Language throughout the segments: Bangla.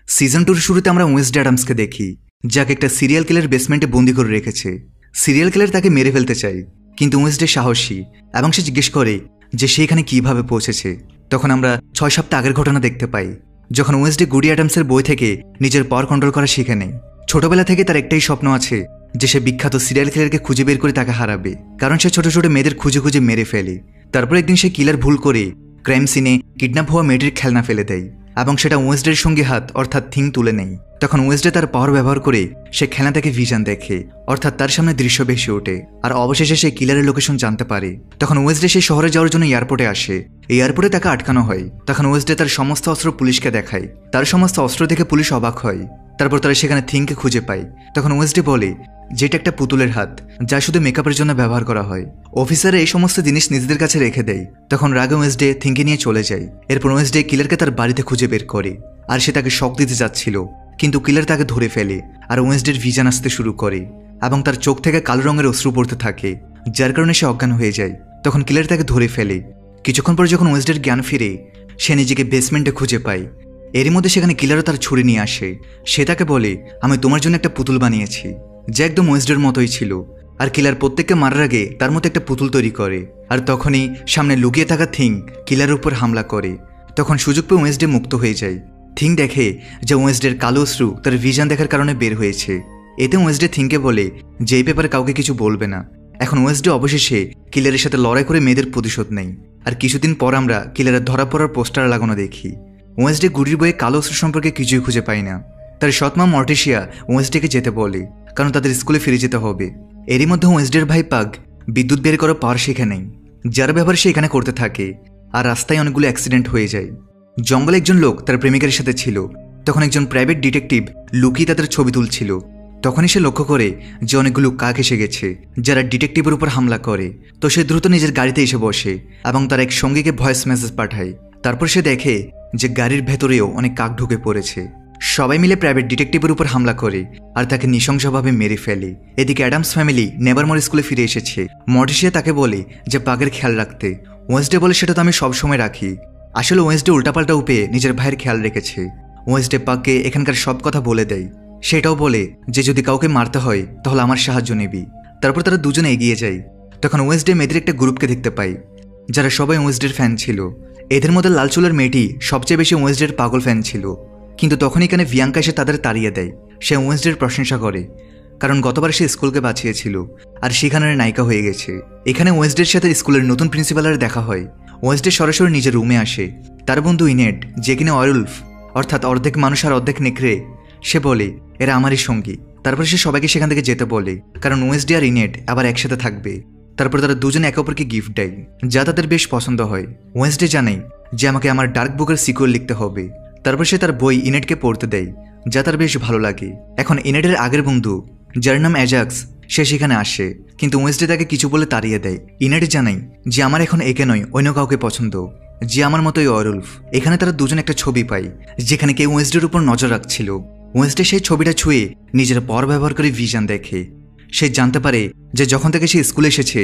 সিজন 2 শুরুতে আমরা ওয়েডনেসডে অ্যাডামসকে দেখি, যাকে একটা সিরিয়াল কিলার বেসমেন্টে বন্দি করে রেখেছে। সিরিয়াল কিলার তাকে মেরে ফেলতে চায়, কিন্তু ওয়েডনেসডে সাহসী এবং সে জিজ্ঞেস করে যে সে এখানে কিভাবে পৌঁছেছে। তখন আমরা 6 সপ্তাহ আগের ঘটনা দেখতে পাই, যখন ওয়েডনেসডে গুডি অ্যাডামসের বই থেকে নিজের পাওয়ার কন্ট্রোল করা শিখে নেয়। ছোটবেলা থেকে তার একটাই স্বপ্ন আছে যে সে বিখ্যাত সিরিয়াল কিলারকে খুঁজে বের করে তাকে হারাবে, কারণ সে ছোট ছোট মেয়েদের খুঁজে খুঁজে মেরে ফেলে। তারপর একদিন সে কিলার ভুল করে ক্রাইম সিনে কিডন্যাপ হওয়া মেয়েটির খেলনা ফেলে দেয় এবং সেটা ওয়েডনেসডের সঙ্গে হাত অর্থাৎ থিং তুলে নেয়। তখন ওয়েডনেসডে তার পাওয়ার ব্যবহার করে সে খেলনা থেকে ভিশন দেখে, অর্থাৎ তার সামনে দৃশ্য ভেসে ওঠে, আর অবশেষে সে কিলারের লোকেশন জানতে পারে। তখন ওয়েডনেসডে সেই শহরে যাওয়ার জন্য এয়ারপোর্টে আসে। এই এয়ারপোর্টে তাকে আটকানো হয়। তখন ওয়েডনেসডে তার সমস্ত অস্ত্র পুলিশকে দেখায়। তার সমস্ত অস্ত্র দেখে পুলিশ অবাক হয়। তারপর তারা সেখানে থিংকে খুঁজে পায়। তখন ওয়েডনেসডে বলে যেটা একটা পুতুলের হাত, যা শুধু মেকআপের জন্য ব্যবহার করা হয়। অফিসাররা এই সমস্ত জিনিস নিজেদের কাছে রেখে দেয়। তখন রাগে ওয়েডনেসডে থিংকে নিয়ে চলে যায়। এরপর ওয়েডনেসডে কিলারকে তার বাড়িতে খুঁজে বের করে, আর সে তাকে শক দিতে যাচ্ছিল, কিন্তু কিলার তাকে ধরে ফেলে আর ওয়েডনেসডের ভিশন আসতে শুরু করে এবং তার চোখ থেকে কালো রঙের অশ্রু পড়তে থাকে, যার কারণে সে অজ্ঞান হয়ে যায়। তখন কিলার তাকে ধরে ফেলে। কিছুক্ষণ পর যখন ওয়েডনেসডের জ্ঞান ফিরে, সে নিজেকে বেসমেন্টে খুঁজে পায়। এরই মধ্যে সেখানে কিলারও তার ছুরি নিয়ে আসে। সে তাকে বলে, আমি তোমার জন্য একটা পুতুল বানিয়েছি, যা একদম ওয়েডনেসডের মতোই ছিল। আর কিলার প্রত্যেককে মারার আগে তার মতো একটা পুতুল তৈরি করে। আর তখনই সামনে লুকিয়ে থাকা থিং কিলারের উপর হামলা করে। তখন সুযোগ পেয়ে ওয়েডনেসডে মুক্ত হয়ে যায়। থিং দেখে যে ওয়েডনেসডের কালো অশ্রু তার ভিশন দেখার কারণে বের হয়েছে। এতে ওয়েডনেসডে থিংকে বলে যে এই ব্যাপারে কাউকে কিছু বলবে না। এখন ওয়েডনেসডে অবশেষে কিলারের সাথে লড়াই করে মেয়েদের প্রতিশোধ নেয়। আর কিছুদিন পর আমরা কিলারের ধরা পড়ার পোস্টার লাগানো দেখি। ওয়েডনেসডে গুডির বইয়ে কালো অশ্রু সম্পর্কে কিছুই খুঁজে পায় না। তার সৎমা মর্টিসিয়া ওয়েডনেসডেকে যেতে বলে, কারণ তাদের স্কুলে ফিরে যেতে হবে। এরই মধ্যে ওয়েডনেসডের ভাই পাগ বিদ্যুৎ বের করার পাওয়ার শিখে নেয়, যার ব্যবহার সে এখানে করতে থাকে। আর রাস্তায় অনেকগুলো অ্যাক্সিডেন্ট হয়ে যায়। জঙ্গলে একজন লোক তার প্রেমিকার সাথে ছিল। তখন একজন প্রাইভেট ডিটেকটিভ লুকিয়ে তাদের ছবি তুলছিল। তখনই সে লক্ষ্য করে যে অনেকগুলো কাক এসে গেছে, যারা ডিটেকটিভের উপর হামলা করে। তো সে দ্রুত নিজের গাড়িতে এসে বসে এবং তার এক সঙ্গীকে ভয়েস মেসেজ পাঠায়। তারপর সে দেখে যে গাড়ির ভেতরেও অনেক কাক ঢুকে পড়েছে। সবাই মিলে প্রাইভেট ডিটেকটিভের উপর হামলা করে আর তাকে নৃশংসভাবে মেরে ফেলে। এদিকে অ্যাডামস ফ্যামিলি নেভারমোর স্কুলে ফিরে এসেছে। মর্টিসিয়া তাকে বলে যে পাগের খেয়াল রাখতে। ওয়েডনেসডে বলে সেটা তো আমি সবসময় রাখি। আসলে ওয়েডনেসডে উল্টাপাল্টা উপে নিজের ভাইয়ের খেয়াল রেখেছে। ওয়েডনেসডে পাগকে এখানকার সব কথা বলে দেয়। সেটাও বলে যে যদি কাউকে মারতে হয় তাহলে আমার সাহায্য নিবি। তারপর তারা দুজনে এগিয়ে যায়। তখন ওয়েডনেসডে মেয়েদের একটা গ্রুপকে দেখতে পায়, যারা সবাই ওয়েডনেসডের ফ্যান ছিল। এদের মধ্যে লাল চুলের মেয়েটি সবচেয়ে বেশি ওয়েডনেসডের পাগল ফ্যান ছিল। কিন্তু তখন এখানে ভিয়াঙ্কা এসে তাদের তাড়িয়ে দেয়। সে ওয়েডনেসডের প্রশংসা করে, কারণ গতবার সে স্কুলকে বাঁচিয়েছিল আর সেখানের নায়িকা হয়ে গেছে। এখানে ওয়েডনেসডের সাথে স্কুলের নতুন প্রিন্সিপালের দেখা হয়। ওয়েডনেসডে সরাসরি নিজের রুমে আসে। তার বন্ধু ইনেট, যে কিনা ওয়ারউলফ অর্থাৎ অর্ধেক মানুষ আর অর্ধেক নেকড়ে, সে বলে এরা আমারই সঙ্গী। তারপর সে সবাইকে সেখান থেকে যেতে বলে, কারণ ওয়েডনেসডে আর ইনেট আবার একসাথে থাকবে। তারপর তারা দুজনে একে অপরকে গিফট দেয়, যা তাদের বেশ পছন্দ হয়। ওয়েডনেসডে জানায় যে আমাকে আমার ডার্ক বুকের সিকুয়েল লিখতে হবে। তারপর সে তার বই ইনেটকে পড়তে দেয়, যা তার বেশ ভালো লাগে। এখন ইনেটের আগের বন্ধু, যার নাম অ্যাজাক্স, সে সেখানে আসে, কিন্তু ওয়েডনেসডে তাকে কিছু বলে তাড়িয়ে দেয়। ইনেট জানায় যে আমার এখন একে নয় অন্য কাউকে পছন্দ, যে আমার মতোই ওয়ারউলফ। এখানে তারা দুজন একটা ছবি পায়, যেখানে কেউ ওয়েডনেসডের উপর নজর রাখছিল। ওয়েডনেসডে সেই ছবিটা ছুঁয়ে নিজের পাওয়ার ব্যবহার করে ভিশন দেখে। সে জানতে পারে যে যখন থেকে সে স্কুলে এসেছে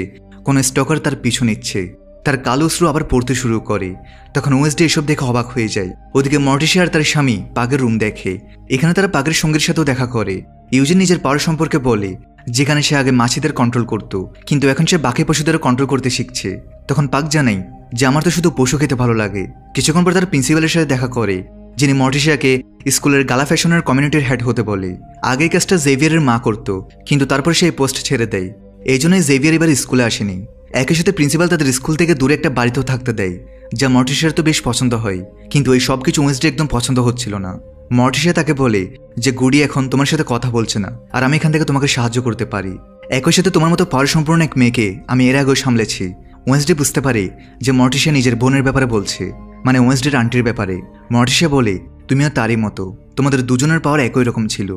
কোনো স্টকার তার পিছু নিচ্ছে। তার কালো অশ্রু আবার পড়তে শুরু করে। তখন ওয়েডনেসডে এসব দেখে অবাক হয়ে যায়। ওদিকে মর্টিসিয়া আর তার স্বামী পাগের রুম দেখে। এখানে তারা পাগের সঙ্গীর সাথেও দেখা করে। ইউজিন নিজের পাওয়ার সম্পর্কে বলে, যেখানে সে আগে মাছিদের কন্ট্রোল করত, কিন্তু এখন সে বাকি পশুদেরও কন্ট্রোল করতে শিখছে। তখন পাগ জানাই যে আমার তো শুধু পশু খেতে ভালো লাগে। কিছুক্ষণ পর তার প্রিন্সিপালের সাথে দেখা করে, যিনি মর্টিসিয়াকে স্কুলের গালা ফ্যাশনের কমিউনিটির হেড হতে বলে। আগে কাজটা জেভিয়ারের মা করত, কিন্তু তারপর সে এই পোস্ট ছেড়ে দেয়। এই জন্যই জেভিয়ার এবার স্কুলে আসেনি। একই সাথে প্রিন্সিপাল তাদের স্কুল থেকে দূরে একটা বাড়িতেও থাকতে দেয়, যা মর্টিসিয়ার তো বেশ পছন্দ হয়। কিন্তু এই সব কিছু ওয়েডনেসডে একদম পছন্দ হচ্ছিল না। মর্টিসিয়া তাকে বলে যে গুডি এখন তোমার সাথে কথা বলছে না, আর আমি এখান থেকে তোমাকে সাহায্য করতে পারি। একই সাথে তোমার মতো পাওয়ার সম্পূর্ণ এক মেয়েকে আমি এর আগেও সামলেছি। ওয়েডনেসডে বুঝতে পারে যে মর্টিসিয়া নিজের বোনের ব্যাপারে বলছে, মানে ওয়েডনেসডের আন্টির ব্যাপারে। মর্টিসিয়া বলে তুমিও তারই মতো, তোমাদের দুজনের পাওয়ার একই রকম ছিল।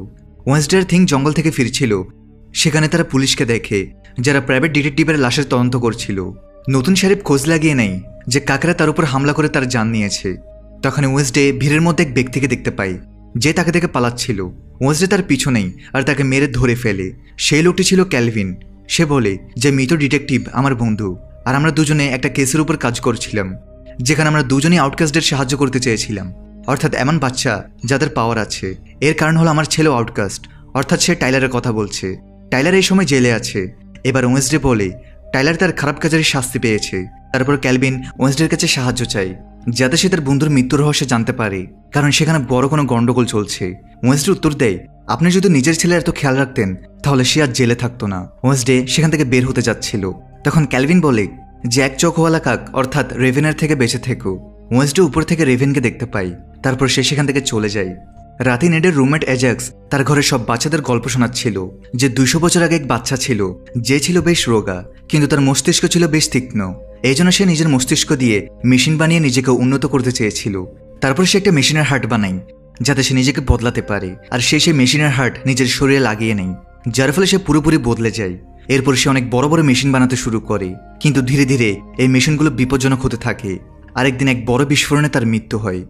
ওয়েডনেসডে আর থিং জঙ্গল থেকে ফিরছিল। সেখানে তারা পুলিশকে দেখে, যারা প্রাইভেট ডিটেকটিভের লাশের তদন্ত করছিল। নতুন শরীফ খোঁজ লাগিয়ে নেয় যে কাকেরা তার উপর হামলা করে তার জান নিয়েছে। তখন ওয়েডনেসডে ভিড়ের মধ্যে এক ব্যক্তিকে দেখতে পায়, যে তাকে দেখে পালাচ্ছিল। ওয়েডনেসডে তার পিছু নেই আর তাকে মেরে ধরে ফেলে। সেই লোকটি ছিল ক্যালভিন। সে বলে যে মৃত ডিটেকটিভ আমার বন্ধু, আর আমরা দুজনে একটা কেসের উপর কাজ করছিলাম, যেখানে আমরা দুজনেই আউটকাস্টদের সাহায্য করতে চেয়েছিলাম। অর্থাৎ এমন বাচ্চা যাদের পাওয়ার আছে। এর কারণ হলো আমার ছেলে আউটকাস্ট, অর্থাৎ সে টাইলারের কথা বলছে। টাইলার এই সময় জেলে আছে। এবার ওয়েন্সডে বলে টাইলার তার খারাপ কাজের শাস্তি পেয়েছে। তারপর ক্যালভিন ওয়েন্সডের কাছে সাহায্য চায় যাতে সে তার বন্ধুর মৃত্যুর রহস্য জানতে পারে, কারণ সেখানে বড় কোনো গন্ডগোল চলছে। ওয়েন্সডে উত্তর দেয়, আপনি যদি নিজের ছেলের এত খেয়াল রাখতেন তাহলে সে আর জেলে থাকতো না। ওয়েন্সডে সেখান থেকে বের হতে যাচ্ছিল, তখন ক্যালভিন বলে যে এক চোখওয়ালা কাক অর্থাৎ রেভেনের থেকে বেঁচে থেকো। ওয়েন্সডে উপর থেকে রেভেনকে দেখতে পাই, তারপর সে সেখান থেকে চলে যায়। রাতে নেডের রুমমেট অ্যাজাক্স তার ঘরে সব বাচ্চাদের গল্প শোনাচ্ছিল যে 200 বছর আগে এক বাচ্চা ছিল যে ছিল বেশ রোগা, কিন্তু তার মস্তিষ্ক ছিল বেশ তীক্ষ্ণ। এই জন্য সে নিজের মস্তিষ্ক দিয়ে মেশিন বানিয়ে নিজেকে উন্নত করতে চেয়েছিল। তারপর সে একটা মেশিনের হার্ট বানায় যাতে সে নিজেকে বদলাতে পারে, আর সে সেই মেশিনের হার্ট নিজের শরীরে লাগিয়ে নেয়, যার ফলে সে পুরোপুরি বদলে যায়। এরপর সে অনেক বড় বড় মেশিন বানাতে শুরু করে, কিন্তু ধীরে ধীরে এই মেশিনগুলো বিপজ্জনক হতে থাকে। আরেকদিন এক বড় বিস্ফোরণে তার মৃত্যু হয়।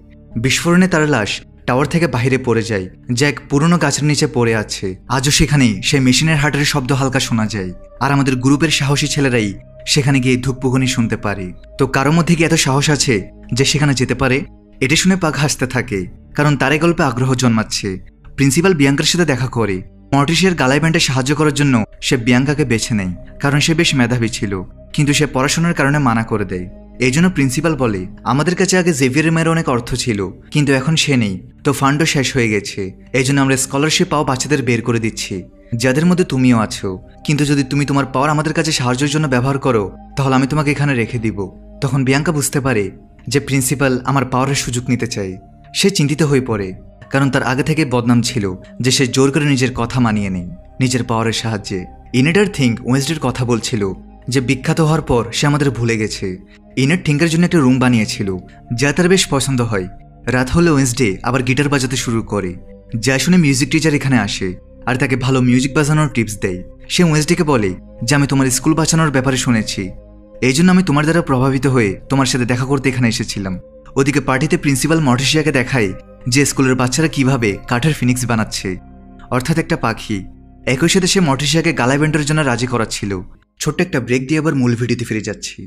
বিস্ফোরণে তার লাশ টাওয়ার থেকে বাইরে পড়ে যায়, যা এক পুরনো গাছের নিচে পড়ে আছে। আজও সেখানে সেই মেশিনের হার্টের শব্দ হালকা শোনা যায়, আর আমাদের গ্রুপের সাহসী ছেলেরাই সেখানে গিয়ে ধূপপুখনি শুনতে পারে। তো কারো মধ্যে কি এত সাহস আছে যে সেখানে যেতে পারে? এটা শুনে পাক হাসতে থাকে, কারণ তার এই গল্পে আগ্রহ জন্মাচ্ছে। প্রিন্সিপাল বিয়াঙ্কার সাথে দেখা করে মর্টিসের গালাই ব্যান্ডে সাহায্য করার জন্য সে বিয়াঙ্কাকে বেছে নেয়, কারণ সে বেশ মেধাবী ছিল, কিন্তু সে পড়াশোনার কারণে মানা করে দেয়। এই জন্য প্রিন্সিপাল বলে, আমাদের কাছে আগে জেভিয়ারের মেয়ের অনেক অর্থ ছিল, কিন্তু এখন সে নেই, তো ফান্ডও শেষ হয়ে গেছে। এই জন্য আমরা স্কলারশিপ পাওয়া বাচ্চাদের বের করে দিচ্ছি, যাদের মধ্যে তুমিও আছো। কিন্তু যদি তুমি তোমার পাওয়ার আমাদের কাছে সাহায্যের জন্য ব্যবহার করো তাহলে আমি তোমাকে এখানে রেখে দিব। তখন বিয়াঙ্কা বুঝতে পারে যে প্রিন্সিপাল আমার পাওয়ারের সুযোগ নিতে চায়। সে চিন্তিত হয়ে পড়ে, কারণ তার আগে থেকে বদনাম ছিল যে সে জোর করে নিজের কথা মানিয়ে নেয় নিজের পাওয়ারের সাহায্যে। ইনেডার থিঙ্ক ওয়েন্সডের কথা বলছিল যে বিখ্যাত হওয়ার পর সে আমাদের ভুলে গেছে। ইনেড থিঙ্কের জন্য একটা রুম বানিয়েছিল যা তার বেশ পছন্দ হয়। রাত হলে ওয়েন্সডে আবার গিটার বাজাতে শুরু করে, যা শুনে মিউজিক টিচার এখানে আসে আর তাকে ভালো মিউজিক বাজানোর টিপস দেয়। সে ওয়েন্সডেকে বলে যে আমি তোমার স্কুল বাঁচানোর ব্যাপারে শুনেছি, এই জন্য আমি তোমার দ্বারা প্রভাবিত হয়ে তোমার সাথে দেখা করতে এখানে এসেছিলাম। ওদিকে পার্টিতে প্রিন্সিপাল মর্টিসিয়াকে দেখায় যে স্কুলের বাচ্চারা কিভাবে কাঠের ফিনিক্স বানাচ্ছে, অর্থাৎ একটা পাখি। একই সাথে সে মর্টিসিয়াকে গালা ব্যান্ডের জন্য রাজি করাচ্ছিল। ছোট্ট একটা ব্রেক দিয়ে আবার মূল ভিডিওতে ফিরে যাচ্ছি।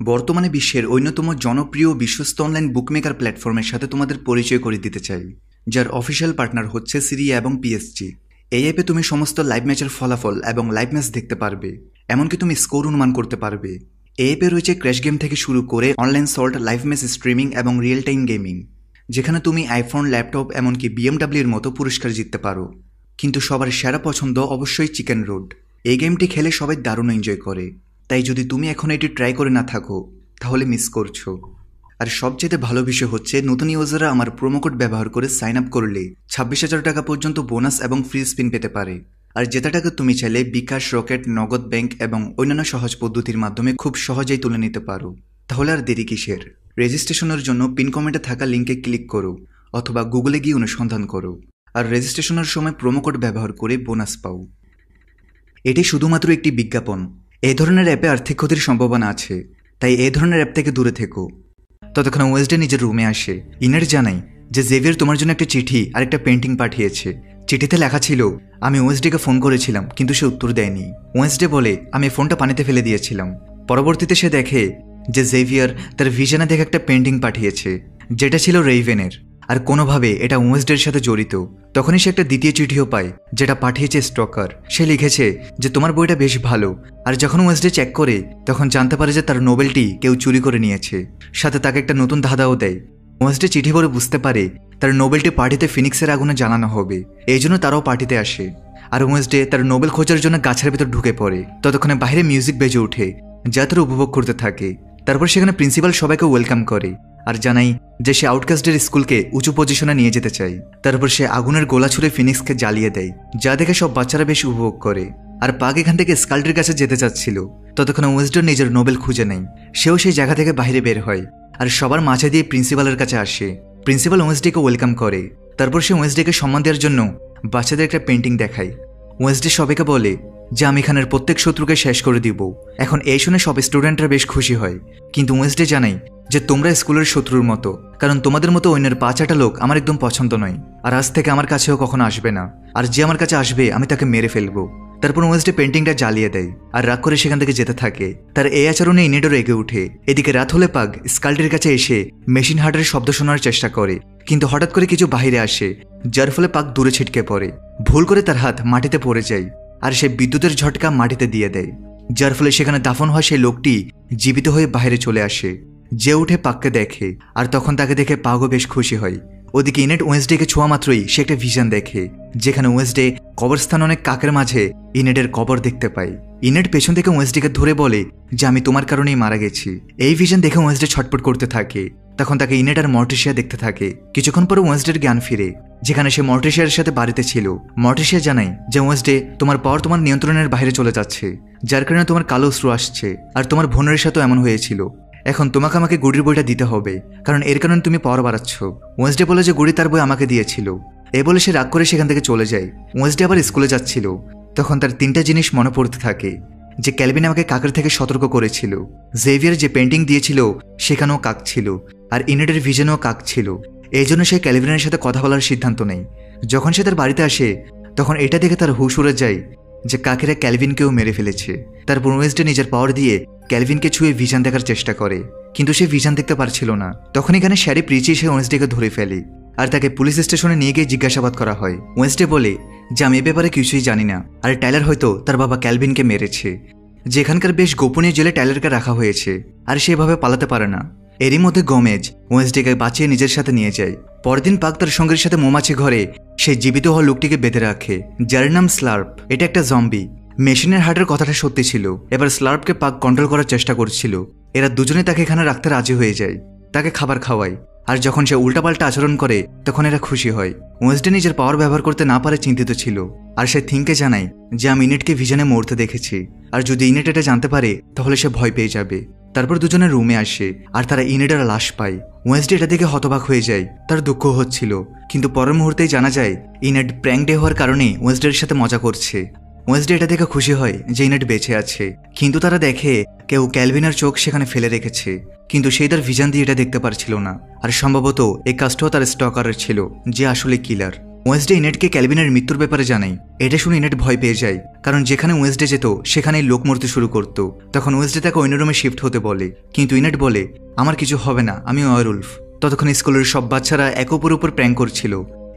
বর্তমানে বিশ্বের অন্যতম জনপ্রিয় বিশ্বস্ত অনলাইন বুকমেকার প্ল্যাটফর্মের সাথে তোমাদের পরিচয় করে দিতে চাই, যার অফিসিয়াল পার্টনার হচ্ছে সিরিয়া এবং পিএসজি। এই অ্যাপে তুমি সমস্ত লাইভ ম্যাচের ফলাফল এবং লাইভ ম্যাচ দেখতে পারবে, এমনকি তুমি স্কোর অনুমান করতে পারবে। এই অ্যাপে রয়েছে ক্র্যাশ গেম থেকে শুরু করে online salt, live match streaming এবং রিয়েল টাইম গেমিং, যেখানে তুমি আইফোন, ল্যাপটপ এমনকি বিএমডাব্লিউর মতো পুরস্কার জিততে পারো। কিন্তু সবার সেরা পছন্দ অবশ্যই চিকেন রোড। এই গেমটি খেলে সবাই দারুণ এনজয় করে, তাই যদি তুমি এখন এটি ট্রাই করে না থাকো তাহলে মিস করছো। আর সবচেয়ে ভালো বিষয় হচ্ছে নতুন ইউজাররা আমার প্রোমো কোড ব্যবহার করে সাইন আপ করলে 26,000 টাকা পর্যন্ত বোনাস এবং ফ্রি স্পিন পেতে পারে। আর যেটা টাকা তুমি চাইলে বিকাশ, রকেট, নগদ ব্যাংক এবং অন্যান্য সহজ পদ্ধতির মাধ্যমে খুব সহজেই তুলে নিতে পারো। তাহলে আর দেরি কিসের? রেজিস্ট্রেশনের জন্য পিন কমেন্টে থাকা লিঙ্কে ক্লিক করো অথবা গুগলে গিয়ে অনুসন্ধান করো, আর রেজিস্ট্রেশনের সময় প্রোমো কোড ব্যবহার করে বোনাস পাও। এটি শুধুমাত্র একটি বিজ্ঞাপন। এই ধরনের অ্যাপে আর্থিক ক্ষতির সম্ভাবনা আছে, তাই এই ধরনের অ্যাপ থেকে দূরে থেকো। ততক্ষণ ওয়েন্সডে নিজের রুমে আসে। ইনের জানাই যে জেভিয়ার তোমার জন্য একটা চিঠি আর একটা পেন্টিং পাঠিয়েছে। চিঠিতে লেখা ছিল, আমি ওয়েন্সডেকে ফোন করেছিলাম কিন্তু সে উত্তর দেয়নি। ওয়েন্সডে বলে, আমি ফোনটা পানিতে ফেলে দিয়েছিলাম। পরবর্তীতে সে দেখে যে জেভিয়ার তার ভিশনে দেখে একটা পেন্টিং পাঠিয়েছে যেটা ছিল রেইভেনের, আর কোনোভাবে এটা ওয়েন্সডের সাথে জড়িত। তখনই সে একটা দ্বিতীয় চিঠিও পায় যেটা পাঠিয়েছে স্টকার। সে লিখেছে যে তোমার বইটা বেশ ভালো, আর যখন ওয়েন্সডে চেক করে তখন জানতে পারে যে তার নোবেলটি কেউ চুরি করে নিয়েছে। সাথে তাকে একটা নতুন ধাঁধাও দেয়। ওয়েন্সডে চিঠি পড়ে বুঝতে পারে তার নোবেলটি পার্টিতে ফিনিক্সের আগুনে জ্বালানো হবে, এই জন্য তারাও পার্টিতে আসে। আর ওয়েন্সডে তার নোবেল খোঁজার জন্য গাছের ভেতর ঢুকে পড়ে। ততক্ষণে বাইরে মিউজিক বেজে ওঠে যা তারা উপভোগ করতে থাকে। তারপর সেখানে প্রিন্সিপাল সবাইকে ওয়েলকাম করে আর জানাই যে সে আউটকাস্টের স্কুলকে উঁচু পজিশনে নিয়ে যেতে চায়। তারপর সে আগুনের গোলা ছুড়ে ফিনিক্সকে জ্বালিয়ে দেয়, যা দেখে সব বাচ্চারা বেশ উপভোগ করে। আর পাগ এখান থেকে স্কাল্টের কাছে যেতে চাচ্ছিল, ততক্ষণে ওয়েন্সডে নিজের নোবেল খুঁজে নেয়। সেও সেই জায়গা থেকে বাইরে বের হয় আর সবার মাঝে দিয়ে প্রিন্সিপালের কাছে আসে। প্রিন্সিপাল ওয়েন্সডেকে ওয়েলকাম করে। তারপর সে ওয়েন্সডেকে সম্মান দেওয়ার জন্য বাচ্চাদের একটা পেন্টিং দেখায়। ওয়েন্সডে সবাইকে বলে যে আমি এখানের প্রত্যেক শত্রুকে শেষ করে দিব। এখন এই শুনে সব স্টুডেন্টরা বেশ খুশি হয়, কিন্তু ওয়েন্সডে জানাই যে তোমরা স্কুলের শত্রুর মতো, কারণ তোমাদের মতো অন্যের 5-8টা লোক আমার একদম পছন্দ নয়, আর আজ থেকে আমার কাছেও কখনো আসবে না। আর যে আমার কাছে আসবে আমি তাকে মেরে ফেলবো। তারপর ওয়েন্সডে পেন্টিংটা জ্বালিয়ে দেয় আর রাগ করে সেখান থেকে যেতে থাকে। তার এই আচরণে ইনেডও রেগে উঠে। এদিকে রাত হলে পাগ স্কাল্টির কাছে এসে মেশিন হার্টের শব্দ শোনার চেষ্টা করে, কিন্তু হঠাৎ করে কিছু বাহিরে আসে, যার ফলে পাগ দূরে ছিটকে পড়ে। ভুল করে তার হাত মাটিতে পড়ে যায় আর সে বিদ্যুতের ঝটকা মাটিতে দিয়ে দেয়, যার ফলে সেখানে দাফন হওয়া সেই লোকটি জীবিত হয়ে বাইরে চলে আসে। যে উঠে পাগকে দেখে আর তখন তাকে দেখে পাগও বেশ খুশি হয়। ওদিকে ইনেট ওয়েন্সডেকে ছোঁয়া মাত্রই সে একটা ভিশন দেখে, যেখানে ওয়েন্সডে কবরস্থান অনেক কাকের মাঝে ইনেটের কবর দেখতে পায়। ইনেট পেছন থেকে ওয়েন্সডেকে ধরে বলে যে আমি তোমার কারণেই মারা গেছি। এই ভিশন দেখে ওয়েন্সডে ছটপট করতে থাকে। তখন তাকে ইনেট আর মর্টিশিয়া দেখতে থাকে। কিছুক্ষণ পরে ওয়েন্সডের জ্ঞান ফিরে, যেখানে সে মর্টিশিয়ার সাথে বাড়িতে ছিল। মর্টিশিয়া জানায় যে ওয়েন্সডে তোমার পাওয়ার তোমার নিয়ন্ত্রণের বাইরে চলে যাচ্ছে, যার কারণে তোমার কালো অশ্রু আসছে, আর তোমার বোনের সাথেও এমন হয়েছিল। এখন তোমাকে আমাকে গুড়ির বইটা দিতে হবে, কারণ এর কারণে তুমি পাওয়ার বাড়াচ্ছ। ওয়েন্সডে বলে যে গুড়ি তার বই আমাকে দিয়েছিল। এ বলে সে রাগ করে সেখান থেকে চলে যায়। ওয়েন্সডে আবার স্কুলে যাচ্ছিল, তখন তার তিনটা জিনিস মনে পড়তে থাকে, যে ক্যালভিন আমাকে কাকের থেকে সতর্ক করেছিল, জেভিয়ার যে পেন্টিং দিয়েছিল সেখানেও কাক ছিল, আর ইনেটের ভিশনেও কাক ছিল। এই জন্য সে ক্যালভিনের সাথে কথা বলার সিদ্ধান্ত নেয়। যখন সে তার বাড়িতে আসে তখন এটা দেখে তার হুঁশ উড়ে যায় যে কাকেরা ক্যালভিনকেও মেরে ফেলেছে। তারপর ওয়েন্সডে নিজের পাওয়ার দিয়ে ক্যালভিনকে ছুঁয়ে ভিশন দেখার চেষ্টা করে, কিন্তু সে ভিশন দেখতে পারছিল না। তখন এখানে শ্যারি প্রিচি সে ওয়েন্সডেকে ধরে ফেলে আর তাকে পুলিশ স্টেশনে নিয়ে গিয়ে জিজ্ঞাসাবাদ করা হয়। ওয়েন্সডে বলে যে আমি এ ব্যাপারে কিছুই জানি না, আর টাইলার হয়তো তার বাবা ক্যালভিনকে মেরেছে। যেখানকার বেশ গোপনীয় জেলে টাইলারকে রাখা হয়েছে, আর সেভাবে পালাতে পারে না। এরই মধ্যে গোমেজ ওয়েন্সডেকে বাঁচিয়ে নিজের সাথে নিয়ে যায়। পরদিন পাক তার সঙ্গীর সাথে মৌমাছি ঘরে সেই জীবিত হওয়া লোকটিকে বেঁধে রাখে, যার নাম স্লার্প। এটা একটা জম্বি। মেশিনের হার্টের কথাটা সত্যি ছিল। এবার স্লার্পকে পাক কন্ট্রোল করার চেষ্টা করছিল। এরা দুজনে তাকে এখানে রাখতে রাজি হয়ে যায়, তাকে খাবার খাওয়ায়, আর যখন সে উল্টাপাল্টা আচরণ করে তখন এরা খুশি হয়। ওয়েন্সডে নিজের পাওয়ার ব্যবহার করতে না পারে চিন্তিত ছিল, আর সে থিংকে জানায় যে আমি ইনেটকে ভিশনে মরতে দেখেছি, আর যদি ইনেট এটা জানতে পারে তাহলে সে ভয় পেয়ে যাবে। তারপর দুজনে রুমে আসে আর তারা ইনেটের লাশ পায়। ওয়েন্সডে এটা দেখে হতবাক হয়ে যায়, তার দুঃখ হচ্ছিল, কিন্তু পরের মুহূর্তেই জানা যায় ইনেট প্র্যাঙ্ক ডে হওয়ার কারণে ওয়েন্সডের সাথে মজা করছে। ওয়েন্সডে এটা দেখে খুশি হয় যে ইনেট বেঁচে আছে, কিন্তু তারা দেখে কেউ ক্যালভিনের চোখ সেখানে ফেলে রেখেছে, কিন্তু সেই তার ভিশন দিয়ে এটা দেখতে পারছিল না। আর সম্ভবত এই কাজটাও তার স্টকারের ছিল, যে আসলে কিলার। ওয়েন্সডে ইনেটকে ক্যালভিনের মৃত্যুর ব্যাপারে জানায়। এটা শুনে ইনেট ভয় পেয়ে যায়, কারণ যেখানে ওয়েন্সডে যেত সেখানেই লোক মরতে শুরু করত। তখন ওয়েন্সডে তাকে অন্য রুমে শিফট হতে বলে, কিন্তু ইনেট বলে আমার কিছু হবে না, আমি ওয়ারউলফ। ততক্ষণ স্কুলের সব বাচ্চারা এক অপরের উপর প্র্যাঙ্ক করছিল।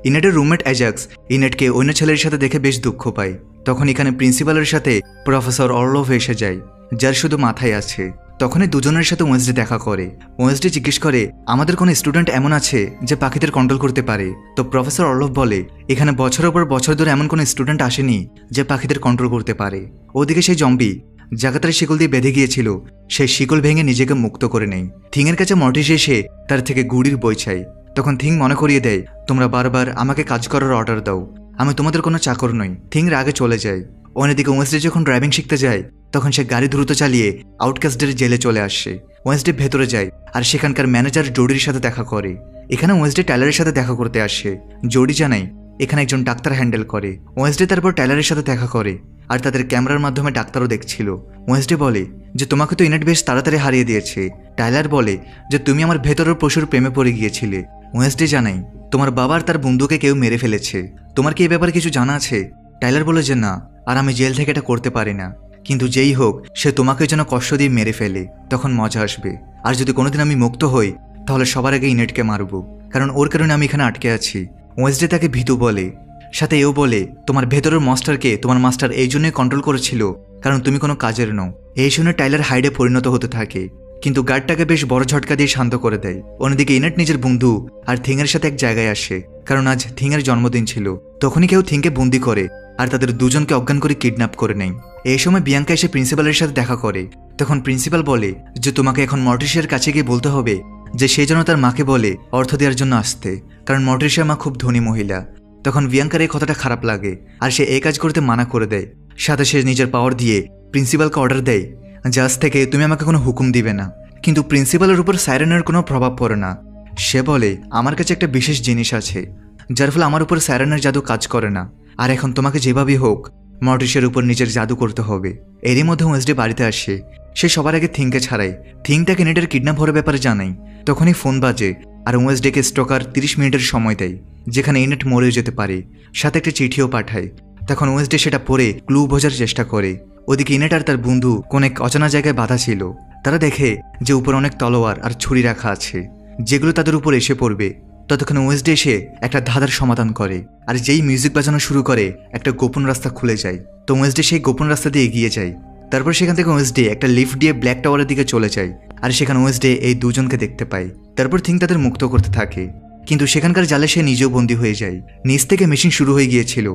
ইনেটের রুমমেট অ্যাজাক্স ইনেটকে অন্য ছেলের সাথে দেখে বেশ দুঃখ পায়। তখন এখানে প্রিন্সিপালের সাথে প্রফেসর অর্লভ এসে যায়, যার শুধু মাথায় আছে। তখনই দুজনের সাথে ওয়েন্সডে দেখা করে। ওয়েন্সডে জিজ্ঞেস করে আমাদের কোনো স্টুডেন্ট এমন আছে যে পাখিদের কন্ট্রোল করতে পারে? তো প্রফেসর অর্লভ বলে এখানে বছরের পর বছর ধরে এমন কোনো স্টুডেন্ট আসেনি যে পাখিদের কন্ট্রোল করতে পারে। ওদিকে সেই জম্বি জাগাতার শিকল দিয়ে বেঁধে গিয়েছিল, সেই শিকল ভেঙে নিজেকে মুক্ত করে নেয়। থিংয়ের কাছে মর্টিস এসে তার থেকে গুড়ির বই চাই। তখন থিং মনে করিয়ে দেয় তোমরা বারবার আমাকে কাজ করার অর্ডার দাও, আমি তোমাদের কোনো চাকর নই। থিং রাগে চলে যায়। অন্যদিকে ওয়েন্সডে যখন ড্রাইভিং শিখতে যায় তখন সে গাড়ি দ্রুত চালিয়ে আউটকাস্টদের জেলে চলে আসে। ওয়েন্সডে ভেতরে যায় আর সেখানকার ম্যানেজার জোডির সাথে দেখা করে। এখানে ওয়েন্সডে টাইলারের সাথে দেখা করতে আসে। জোডি জানায় এখানে একজন ডাক্তার হ্যান্ডেল করে। ওয়েন্সডে তারপর টাইলারের সাথে দেখা করে আর তাদের ক্যামেরার মাধ্যমে ডাক্তারও দেখছিল। ওয়েন্সডে বলে যে তোমাকে তো ইনেট বেশ তাড়াতাড়ি হারিয়ে দিয়েছে। টাইলার বলে যে তুমি আমার ভেতরের পশুর প্রেমে পড়ে গিয়েছিলে। ওয়েন্সডে জানাই তোমার বাবার তার বন্ধুকে কেউ মেরে ফেলেছে, তোমার কি এই ব্যাপারে কিছু জানা আছে? টাইলার বলে যে না, আর আমি জেল থেকে এটা করতে পারি না, কিন্তু যেই হোক সে তোমাকে যেন কষ্ট দিয়ে মেরে ফেলে, তখন মজা আসবে। আর যদি কোনোদিন আমি মুক্ত হই তাহলে সবার আগে ইনেটকে মারবো, কারণ ওর কারণে আমি এখানে আটকে আছি। ওয়েন্সডে তাকে ভীতু বলে, সাথে এও বলে তোমার ভেতরের মাস্টারকে তোমার মাস্টার এই জন্যই কন্ট্রোল করেছিল কারণ তুমি কোনো কাজের নও। এই শুনে টাইলার হাইডে পরিণত হতে থাকে, কিন্তু গার্ডটাকে বেশ বড় ঝটকা দিয়ে শান্ত করে দেয়। অন্যদিকে ইনেট নিজের বন্ধু আর থিংয়ের সাথে এক জায়গায় আসে, কারণ আজ থিংয়ের জন্মদিন ছিল। তখনই কেউ থিংকে বন্দি করে আর তাদের দুজনকে অজ্ঞান করে কিডন্যাপ করে নেয়। এই সময় বিয়াঙ্কা এসে প্রিন্সিপালের সাথে দেখা করে। তখন প্রিন্সিপাল বলে যে তোমাকে এখন মর্টিশিয়ার কাছে গিয়ে বলতে হবে যে সে যেন তার মাকে বলে অর্থ দেওয়ার জন্য আসতে, কারণ মর্টিশিয়ার মা খুব ধনী মহিলা। তখন বিয়াঙ্কার এই কথাটা খারাপ লাগে আর সে এই কাজ করতে মানা করে দেয়। সাথে সে নিজের পাওয়ার দিয়ে প্রিন্সিপালকে অর্ডার দেয় যে আজ থেকে তুমি আমাকে কোনো হুকুম দিবে না। কিন্তু প্রিন্সিপালের উপর সাইরেনের কোনো প্রভাব পড়ে না। সে বলে আমার কাছে একটা বিশেষ জিনিস আছে যার ফলে আমার উপর সাইরেনের জাদু কাজ করে না, আর এখন তোমাকে যেভাবেই হোক মর্টিসের উপর নিজের জাদু করতে হবে। এরই মধ্যে ওয়েন্সডে বাড়িতে আসে। সে সবার আগে থিংকে ছাড়ায়। থিং তাকে ইনেটের কিডন্যাপ হওয়ার ব্যাপারে জানায়। তখনই ফোন বাজে আর ওয়েন্সডেকে স্টকার 30 মিনিটের সময় দেয় যেখানে ইনেট মরেও যেতে পারে। সাথে একটা চিঠিও পাঠায়। তখন ওয়েসডে সেটা পরে ক্লু বোঝার চেষ্টা করে। ওদিকে ইনেট আর তার বন্ধু কোন এক অজানা জায়গায় বাধা ছিল। তারা দেখে যে উপর অনেক তলোয়ার আর ছুরি রাখা আছে, যেগুলো তাদের উপর এসে পড়বে। ততক্ষণে ওয়েসডে এসে একটা ধাঁধার সমাধান করে, আর যেই মিউজিক বাজানো শুরু করে একটা গোপন রাস্তা খুলে যায়। তো ওয়েসডে সেই গোপন রাস্তা দিয়ে এগিয়ে যায়। তারপর সেখান থেকে ওয়েসডে একটা লিফট দিয়ে ব্ল্যাক টাওয়ারের দিকে চলে যায়, আর সেখানে ওয়েসডে এই দুজনকে দেখতে পায়। তারপর থিং তাদের মুক্ত করতে থাকে, কিন্তু সেখানকার জালে সে নিজেও বন্দী হয়ে যায়। নিচ থেকে মেশিন শুরু হয়ে গিয়েছিল,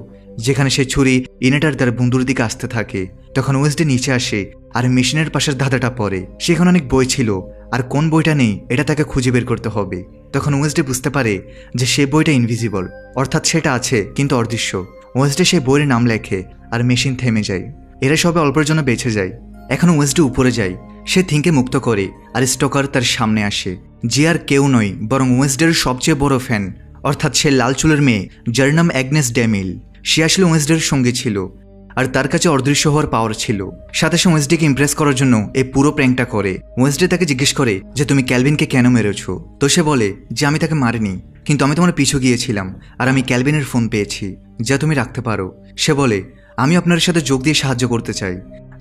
যেখানে সে ছুরি ইনেট আর তার বন্ধুর দিকে আসতে থাকে। তখন ওয়েসডে নিচে আসে আর মেশিনের পাশের ধাঁধাটা পড়ে। সেখানে অনেক বই ছিল, আর কোন বইটা নেই এটা তাকে খুঁজে বের করতে হবে। তখন ওয়েসডে বুঝতে পারে যে সে বইটা ইনভিজিবল, অর্থাৎ সেটা আছে কিন্তু অদৃশ্য। ওয়েসডে সেই বইয়ের নাম লেখে আর মেশিন থেমে যায়। এরা সবে অল্পের জন্য বেঁচে যায়। এখন ওয়েসডে উপরে যায়, সে থিংকে মুক্ত করে, আর স্টকার তার সামনে আসে, যে আর কেউ নয় বরং ওয়েসডের সবচেয়ে বড় ফ্যান, অর্থাৎ সে লাল চুলের মেয়ে যার নাম অ্যাগনেস ড্যামিল। সে আসলে ওয়েসডের সঙ্গে ছিল, আর তার কাছে অদৃশ্য হওয়ার পাওয়ার ছিল। সাথে সে ওয়েসডেকে ইমপ্রেস করার জন্য এই পুরো প্র্যাঙ্কটা করে। ওয়েসডে তাকে জিজ্ঞেস করে যে তুমি ক্যালভিনকে কেন মেরেছো। তো সে বলে যে আমি তাকে মারিনি, কিন্তু আমি তোমার পিছু গিয়েছিলাম আর আমি ক্যালভিনের ফোন পেয়েছি, যা তুমি রাখতে পারো। সে বলে আমি আপনার সাথে যোগ দিয়ে সাহায্য করতে চাই,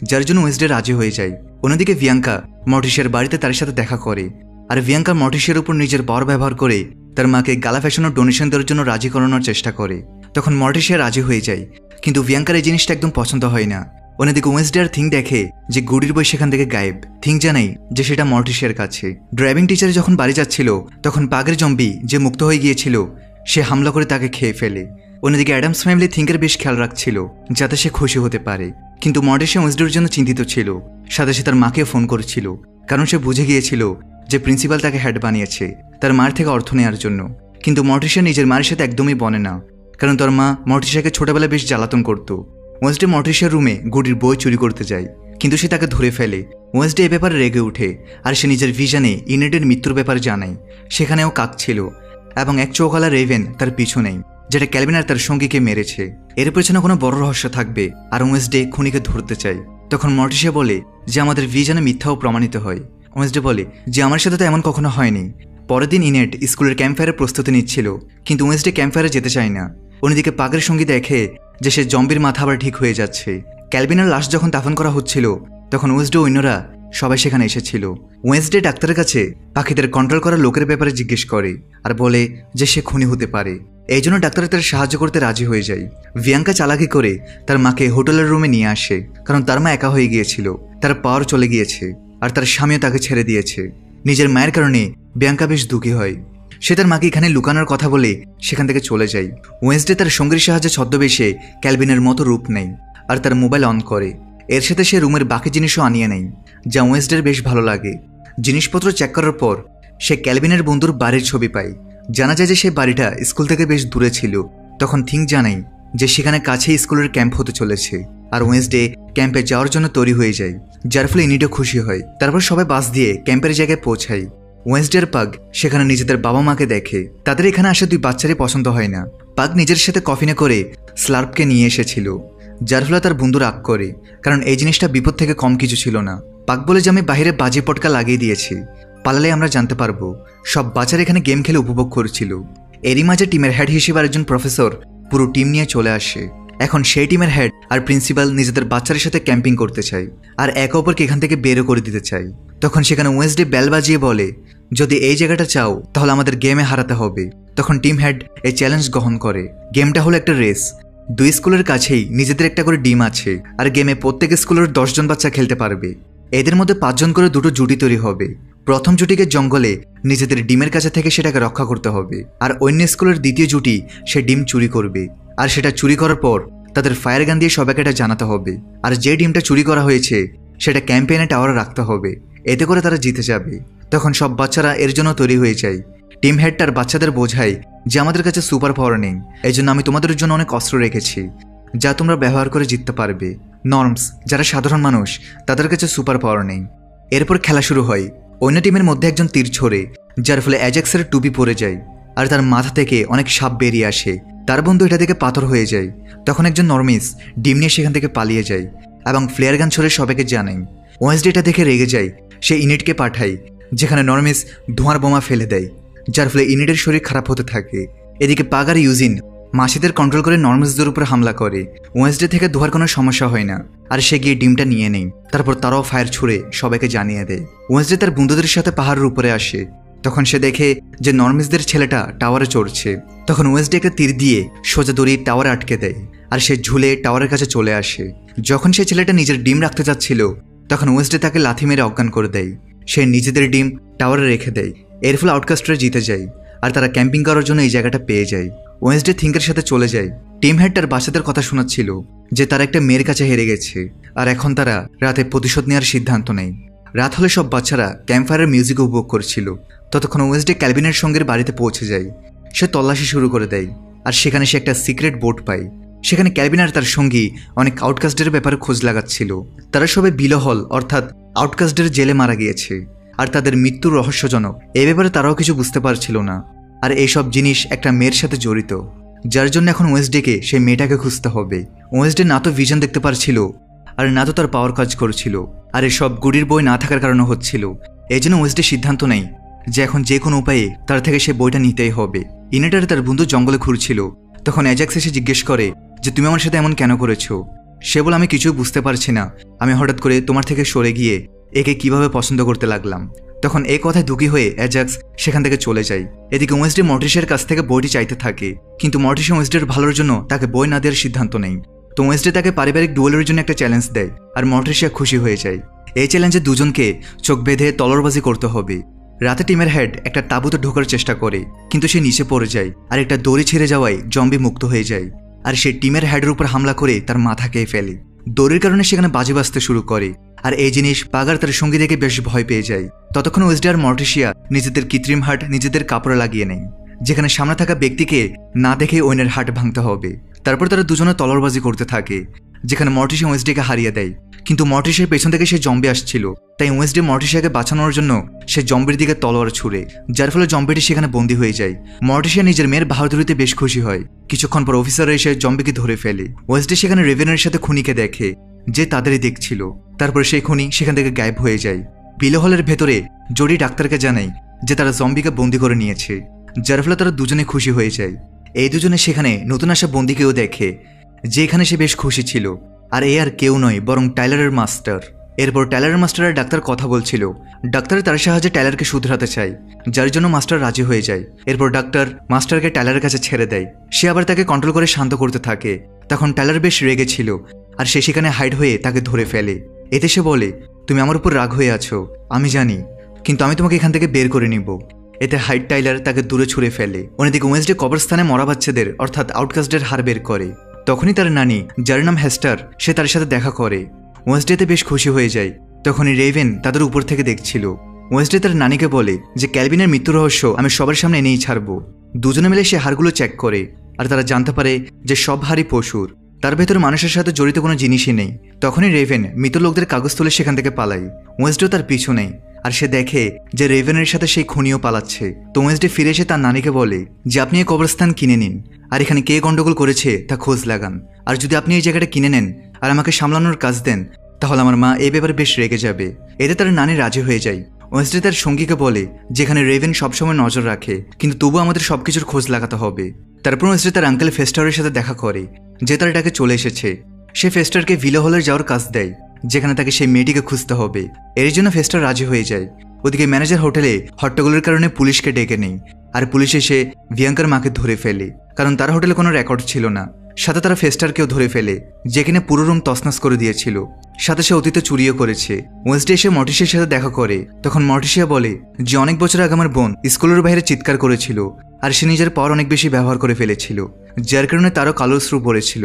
যার জন্য ওয়েসডে রাজি হয়ে যায়। অন্যদিকে ভিয়াঙ্কা মর্টিসের বাড়িতে তার সাথে দেখা করে, আর ভিয়াঙ্কা মর্টিসের উপর নিজের বর ব্যবহার করে তার মাকে গালা ফ্যাশনের ডোনেশন দেওয়ার জন্য রাজি করানোর চেষ্টা করে। তখন মর্টিসে রাজি হয়ে যায়, কিন্তু ভিয়াঙ্কার এই জিনিসটা একদম পছন্দ হয় না। অন্যদিকে ওয়েসডে আর থিং দেখে যে গুডির বই সেখান থেকে গায়েব। থিং জানাই যে সেটা মর্টিসের কাছে। ড্রাইভিং টিচার যখন বাড়ি যাচ্ছিল, তখন পাগের জম্বি যে মুক্ত হয়ে গিয়েছিল সে হামলা করে তাকে খেয়ে ফেলে। অন্যদিকে অ্যাডামস ফ্যামিলি থিংকের বেশ খেয়াল রাখছিল যাতে সে খুশি হতে পারে, কিন্তু মর্টিসে ওয়েসডের জন্য চিন্তিত ছিল। সাথে সে তার মাকে ফোন করেছিল, কারণ সে বুঝে গিয়েছিল যে প্রিন্সিপাল তাকে হেড বানিয়েছে তার মার থেকে অর্থ নেওয়ার জন্য। কিন্তু মর্টিসে নিজের মায়ের সাথে একদমই বনে না, কারণ তার মা মর্টিসাকে ছোটবেলায় বেশ জ্বালাতন করত। ওয়েসডে মর্টিসের রুমে গুডির বই চুরি করতে যায়, কিন্তু সে তাকে ধরে ফেলে। ওয়েসডে এ ব্যাপারে রেগে ওঠে, আর সে নিজের ভিশনে ইনেটের মৃত্যুর ব্যাপারে জানায়। সেখানেও কাক ছিল, এবং এক চৌকালা রেভেন তার পিছু নেই, যেটা ক্যালভিন আর তার সঙ্গীকে মেরেছে। এর পেছনে কোনো বড় রহস্য থাকবে, আর ওয়েসডে খুনিকে ধরতে চায়। তখন মর্টিসে বলে যে আমাদের ভিশনে মিথ্যাও প্রমাণিত হয়। ওয়েসডে বলে যে আমার সাথে তো এমন কখনো হয়নি। পরের দিন ইনেট স্কুলের ক্যাম্পফায়ারের প্রস্তুতি নিচ্ছিল, কিন্তু ওয়েসডে ক্যাম্পফায়ারে যেতে চায় না। অন্যদিকে পাগের সঙ্গী দেখে যে সে জম্বির মাথা আবার ঠিক হয়ে যাচ্ছে। ক্যালভিনের লাশ যখন দাফন করা হচ্ছিল, তখন ওয়েসডে অন্যরা সবাই সেখানে এসেছিল। ওয়েসডে ডাক্তারের কাছে পাখিদের কন্ট্রোল করা লোকের ব্যাপারে জিজ্ঞেস করে, আর বলে যে সে খুনি হতে পারে। এই জন্য ডাক্তার তার সাহায্য করতে রাজি হয়ে যায়। ভিয়াঙ্কা চালাকি করে তার মাকে হোটেলের রুমে নিয়ে আসে, কারণ তার মা একা হয়ে গিয়েছিল, তার পাওয়ার চলে গিয়েছে, আর তার স্বামীও তাকে ছেড়ে দিয়েছে। নিজের মায়ের কারণে ভিয়াঙ্কা বেশ দুঃখী হয়। সে তার মাকে এখানে লুকানোর কথা বলে সেখান থেকে চলে যায়। ওয়েসডে তার সঙ্গীর সাহায্যে ছদ্মবেশে ক্যালভিনের মতো রূপ নেয়, আর তার মোবাইল অন করে। এর সাথে সে রুমের বাকি জিনিসও আনিয়ে নেয়, যা ওয়েসডের বেশ ভালো লাগে। জিনিসপত্র চেক করার পর সে ক্যালভিনের বন্ধুর বাড়ির ছবি পায়। জানা যায় যে সে বাড়িটা স্কুল থেকে বেশ দূরে ছিল। তখন থিং জানাই যে সেখানে কাছেই স্কুলের ক্যাম্প হতে চলেছে, আর ওয়েসডে ক্যাম্পে যাওয়ার জন্য তৈরি হয়ে যায়, যার ফলে ইনিটও খুশি হয়। তারপর সবাই বাস দিয়ে ক্যাম্পের জায়গায় পৌঁছায়। ওয়েসডে আর পাগ সেখানে নিজেদের বাবা মাকে দেখে। তাদের এখানে আসা দুই বাচ্চারই পছন্দ হয় না। পাগ নিজের সাথে কফিনে করে স্লার্পকে নিয়ে এসেছিল, যার ফলে তার বন্ধু রাগ করে, কারণ এই জিনিসটা বিপদ থেকে কম কিছু ছিল না। পাগ বলে যে আমি বাহিরে বাজি পটকা লাগিয়ে দিয়েছি, পালালে আমরা জানতে পারবো। সব বাচ্চারা এখানে গেম খেলে উপভোগ করছিল। এরই মাঝে টিমের হেড হিসেবে একজন প্রফেসর পুরো টিম নিয়ে চলে আসে। এখন সেই টিমের হেড আর প্রিন্সিপাল নিজেদের বাচ্চাদের সাথে ক্যাম্পিং করতে চায়, আর একে অপরকে এখান থেকে বেরও করে দিতে চায়। তখন সেখানে ওয়েসডে বেল বাজিয়ে বলে যদি এই জায়গাটা চাও তাহলে আমাদের গেমে হারাতে হবে। তখন টিম হেড এই চ্যালেঞ্জ গ্রহণ করে। গেমটা হলো একটা রেস। দুই স্কুলের কাছেই নিজেদের একটা করে ডিম আছে, আর গেমে প্রত্যেক স্কুলের 10 জন বাচ্চা খেলতে পারবে। এদের মধ্যে 5 জন করে দুটো জুটি তৈরি হবে। প্রথম জুটিকে জঙ্গলে নিজেদের ডিমের কাছে থেকে সেটাকে রক্ষা করতে হবে, আর অন্য স্কুলের দ্বিতীয় জুটি সে ডিম চুরি করবে, আর সেটা চুরি করার পর তাদের ফায়ার গান দিয়ে সবাইকে এটা জানাতে হবে। আর যে ডিমটা চুরি করা হয়েছে সেটা ক্যাম্পেইনে টাওয়ারে রাখতে হবে, এতে করে তারা জিতে যাবে। তখন সব বাচ্চারা এর জন্য তৈরি হয়ে যায়। টিম হেড তার বাচ্চাদের বোঝায় যে আমাদের কাছে সুপার পাওয়ার নেই, এই জন্য আমি তোমাদের জন্য অনেক অস্ত্র রেখেছি যা তোমরা ব্যবহার করে জিততে পারবে। নর্মস যারা সাধারণ মানুষ তাদের কাছে সুপার পাওয়ার নেই। এরপর খেলা শুরু হয়। অন্য টিমের মধ্যে একজন তীর ছোড়ে, যার ফলে অ্যাজাক্সের টুপি পরে যায়, আর তার মাথা থেকে অনেক সাপ বেরিয়ে আসে। তার বন্ধু এটা থেকে পাথর হয়ে যায়। তখন একজন নর্মিস ডিম নিয়ে সেখান থেকে পালিয়ে যায় এবং ফ্লেয়ার গান ছড়ে সবাইকে জানায়। ওয়েসডে এটা দেখে রেগে যায়। সে ইনিটকে পাঠায়, যেখানে নর্মিস ধোঁয়ার বোমা ফেলে দেয়, যার ফলে ইনিটের শরীর খারাপ হতে থাকে। এদিকে পাগ আর ইউজিন মাসিদের কন্ট্রোল করে নর্মাসদের উপর হামলা করে। ওয়েন্সডে থেকে ধোয়ার কোনো সমস্যা হয় না, আর সে গিয়ে ডিমটা নিয়ে নেয়। তারপর তারাও ফায়ার ছুড়ে সবাইকে জানিয়ে দেয়। ওয়েন্সডে তার বন্ধুদের সাথে পাহাড়ের উপরে আসে। তখন সে দেখে যে নর্মিসদের ছেলেটা টাওয়ারে চড়ছে। তখন ওয়েন্সডেকে তীর দিয়ে সোজা দড়ি টাওয়ারে আটকে দেয়, আর সে ঝুলে টাওয়ারের কাছে চলে আসে। যখন সে ছেলেটা নিজের ডিম রাখতে যাচ্ছিল তখন ওয়েন্সডে তাকে লাথি মেরে অজ্ঞান করে দেয়। সে নিজেদের ডিম টাওয়ারে রেখে দেয়। এর ফলে আউটকাস্টরা জিতে যায়, আর তারা ক্যাম্পিং করার জন্য এই জায়গাটা পেয়ে যায়। ওয়েন্সডে থিঙ্কের সাথে চলে যায়। টিম হেড তার বাচ্চাদের কথা শোনাচ্ছিল যে তারা একটা মেয়ের কাছে হেরে গেছে, আর এখন তারা রাতে প্রতিশোধ নেওয়ার সিদ্ধান্ত নেয়। রাত হলে সব বাচ্চারা ক্যাম্পফায়ারের মিউজিক উপভোগ করছিল। ততক্ষণ ওয়েন্সডে ক্যালভিনের সঙ্গের বাড়িতে পৌঁছে যায়। সে তল্লাশি শুরু করে দেয়, আর সেখানে সে একটা সিক্রেট বোর্ড পায়। সেখানে ক্যালভিন আর তার সঙ্গী অনেক আউটকাস্টদের ব্যাপারে খোঁজ লাগাচ্ছিল। তারা সবাই বিলোহল অর্থাৎ আউটকাস্টদের জেলে মারা গিয়েছে, আর তাদের মৃত্যুর রহস্যজনক। এ ব্যাপারে তারাও কিছু বুঝতে পারছিল না। আর এইসব জিনিস একটা মেয়ের সাথে জড়িত, যার জন্য এখন ওয়েন্সডেকে সেই মেয়েটাকে খুঁজতে হবে। ওয়েন্সডে না তো ভিশন দেখতে পারছিল, আর না তো তার পাওয়ার কাজ করছিল, আর এসব গুডির বই না থাকার কারণে হচ্ছিল। এই জন্য ওয়েন্সডে সিদ্ধান্ত নেয় যে এখন যে কোনো উপায়ে তার থেকে সে বইটা নিতেই হবে। ইনেটারে তার বন্ধু জঙ্গলে ঘুরছিল। তখন অ্যাজাক্স এসে জিজ্ঞেস করে যে তুমি আমার সাথে এমন কেন করেছো। সে বলে আমি কিছুই বুঝতে পারছি না, আমি হঠাৎ করে তোমার থেকে সরে গিয়ে একে কিভাবে পছন্দ করতে লাগলাম। তখন এই কথায় দুঃখী হয়ে অ্যাজাক্স সেখান থেকে চলে যায়। এদিকে ওয়েন্সডে মর্টিসের কাছ থেকে বইটি চাইতে থাকে, কিন্তু মর্টিস ওয়েন্সডের ভালোর জন্য তাকে বই না দেওয়ার সিদ্ধান্ত নেয়। তো ওয়েন্সডে তাকে পারিবারিক ডুয়েলের জন্য একটা চ্যালেঞ্জ দেয়, আর মর্টিসিয়া খুশি হয়ে যায়। এই চ্যালেঞ্জে দুজনকে চোখ বেঁধে তলরবাজি করতে হবে। রাতে টিমের হেড একটা তাঁবুতে ঢোকার চেষ্টা করে, কিন্তু সে নিচে পড়ে যায়, আর একটা দড়ি ছিঁড়ে যাওয়ায় জম্বি মুক্ত হয়ে যায়। আর সে টিমের হেডের উপর হামলা করে তার মাথা খেয়ে ফেলে। দড়ির কারণে সেখানে বাজি বাজতে শুরু করে, আর এই জিনিস পাগার তার সঙ্গী দেখে বেশ ভয় পেয়ে যায়। ততক্ষণ ওয়েন্সডে আর মর্টিসিয়া নিজেদের কৃত্রিম হার্ট নিজেদের কাপড়ে লাগিয়ে নেয়, যেখানে সামনে থাকা ব্যক্তিকে না দেখে ওয়েনের হার্ট ভাঙতে হবে। তারপর তারা দুজনে তলরবাজি করতে থাকে, যেখানে মর্টিসিয়া ওয়েন্সডেকে হারিয়ে দেয়। কিন্তু মর্টিসিয়ার পেছন থেকে সে জম্বি আসছিল, তাই ওয়েন্সডে মর্টিসিয়াকে বাঁচানোর জন্য সে জম্বির দিকে তলোয়ার ছুড়ে, যার ফলে জম্বিটি সেখানে বন্দী হয়ে যায়। মর্টিসিয়া নিজের মেয়ের বাহাদুরিতে বেশ খুশি হয়। কিছুক্ষণ পর অফিসার এসে জম্বিকে ধরে ফেলে। ওয়েন্সডে সেখানে রেভেনের সাথে খুনিকে দেখে, যে তাদেরই দেখছিল। তারপর সেই খুনি সেখান থেকে গায়েব হয়ে যায়। বিলোহলের ভেতরে জোডি ডাক্তারকে জানায় যে তারা জম্বিকে বন্দী করে নিয়েছে, যার ফলে তারা দুজনে খুশি হয়ে যায়। এই দুজনে সেখানে নতুন আসা বন্দীকেও দেখে, যে এখানে সে বেশ খুশি ছিল। আর এ আর কেউ নয় বরং টাইলারের মাস্টার। এরপর টাইলারের মাস্টার আর ডাক্তার কথা বলছিল। ডাক্তার তার সাহায্যে টাইলারকে শুধরাতে চায়, যার জন্য মাস্টার রাজি হয়ে যায়। এরপর ডাক্তার মাস্টারকে টাইলারের কাছে ছেড়ে দেয়। সে আবার তাকে কন্ট্রোল করে শান্ত করতে থাকে। তখন টাইলার বেশ রেগে ছিল, আর সে সেখানে হাইড হয়ে তাকে ধরে ফেলে। এতে সে বলে, তুমি আমার উপর রাগ হয়ে আছো, আমি জানি, কিন্তু আমি তোমাকে এখান থেকে বের করে নিব। এতে হাইড টাইলার তাকে দূরে ছুঁড়ে ফেলে। অন্যদিকে ওয়েন্সডে কবরস্থানে মরা বাচ্চাদের অর্থাৎ আউটকাস্টদের হার বের করে। তখনই তার নানি, যার নাম হেস্টার, সে তার সাথে দেখা করে। ওয়েন্সডেতে বেশ খুশি হয়ে যায়। তখনই রেভেন তাদের উপর থেকে দেখছিল। ওয়েন্সডে তার নানিকে বলে যে ক্যালভিনের মৃত্যু রহস্য আমি সবার সামনে এনেই ছাড়বো। দুজনে মিলে সে হাড়গুলো চেক করে, আর তারা জানতে পারে যে সব হাড়ই পশুর, তার ভেতরে মানুষের সাথে জড়িত কোনো জিনিসই নেই। তখনই রেভেন মৃত লোকদের কাগজ তুলে সেখান থেকে পালায়। ওয়েন্সডে তার পিছু নেই, আর সে দেখে যে রেভেনের সাথে সেই খুনিও পালাচ্ছে। তো ওয়েন্সডে ফিরে এসে তার নানিকে বলে যে আপনি এই কবরস্থান কিনে নিন, আর এখানে কে গন্ডগোল করেছে তা খোঁজ লাগান। আর যদি আপনি এই জায়গাটা কিনে নেন আর আমাকে সামলানোর কাজ দেন, তাহলে আমার মা এই ব্যাপারে বেশ রেগে যাবে। এতে তার নানি রাজি হয়ে যায়। ওয়েন্সডে তার সঙ্গীকে বলে যেখানে রেভেন সবসময় নজর রাখে, কিন্তু তবু আমাদের সবকিছুর খোঁজ লাগাতে হবে। তারপর ওয়েন্সডে তার আঙ্কেল ফেস্টারের সাথে দেখা করে, যে তার ডাকে চলে এসেছে। সে ফেস্টারকে ভিলোহলের যাওয়ার কাজ দেয়, যেখানে তাকে সেই মেয়েটিকে খুঁজতে হবে। এর জন্য ফেস্টার রাজি হয়ে যায়। ওদিকে ম্যানেজার হোটেলে হট্টগোলের কারণে পুলিশকে ডেকে নেয়, আর পুলিশ এসে ভিয়াঙ্কার মাকে ধরে ফেলে, কারণ তার হোটেলে কোনো রেকর্ড ছিল না। সাথে তারা ফেস্টারকেও ধরে ফেলে, যেখানে পুরো রুম তছনছ করে দিয়েছিল। সাথে সে অতীতে চুরিও করেছে। ওয়েন্সডে এসে মর্টিসিয়ার সাথে দেখা করে। তখন মর্টিসিয়া বলে যে অনেক বছর আগে আমার বোন স্কুলের বাইরে চিৎকার করেছিল, আর সে নিজের পাওয়ার অনেক বেশি ব্যবহার করে ফেলেছিল, যার কারণে তারও কালো শ্রু পড়েছিল,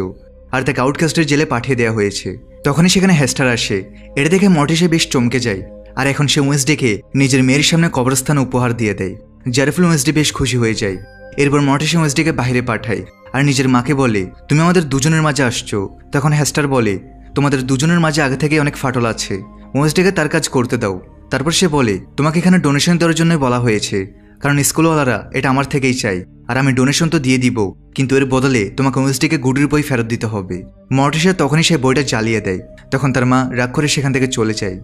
আর তাকে আউটকাস্টের জেলে পাঠিয়ে দেওয়া হয়েছে। তখনই সেখানে হেস্টার আসে। এটা দেখে মর্টিসিয়া বেশ চমকে যায়, আর এখন সে ওয়েন্সডেকে নিজের মেয়ের সামনে কবরস্থান উপহার দিয়ে দেয়, যার ফলে ওয়েন্সডে বেশ খুশি হয়ে যায়। এরপর মর্টিসিয়া ওয়েন্সডেকে বাইরে পাঠায়, আর নিজের মাকে বলে তুমি আমাদের দুজনের মাঝে আসছো। তখন হেস্টার বলে তোমাদের দুজনের মাঝে আগে থেকে অনেক ফাটল আছে, ওয়েন্সডেকে তার কাজ করতে দাও। তারপর সে বলে তোমাকে এখানে ডোনেশন দেওয়ার জন্যই বলা হয়েছে, কারণ স্কুলওয়ালারা এটা আমার থেকেই চাই, আর আমি ডোনেশন তো দিয়ে দিব, কিন্তু এর বদলে তোমাকে ওয়েন্সডেকে গুডির বই ফেরত দিতে হবে। মর্টিসিয়া তখনই সেই বইটা জ্বালিয়ে দেয়। তখন তার মা রাগ করে সেখান থেকে চলে যায়।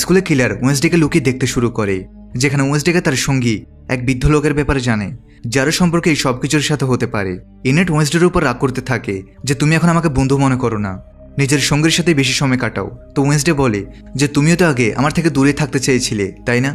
স্কুলে কিলার ওয়েন্সডেকে লুকিয়ে দেখতে শুরু করে, যেখানে ওয়েন্সডেকে তার সঙ্গী এক বৃদ্ধ লোকের ব্যাপারে জানে, যার সম্পর্কে এই সবকিছুর সাথে হতে পারে। ইনেট ওয়েন্সডের উপর রাগ করতে থাকে যে তুমি এখন আমাকে বন্ধু মনে করো না, নিজের সঙ্গীর সাথে বেশি সময় কাটাও। তো ওয়েন্সডে বলে যে তুমিও তো আগে আমার থেকে দূরে থাকতে চেয়েছিলে, তাই না?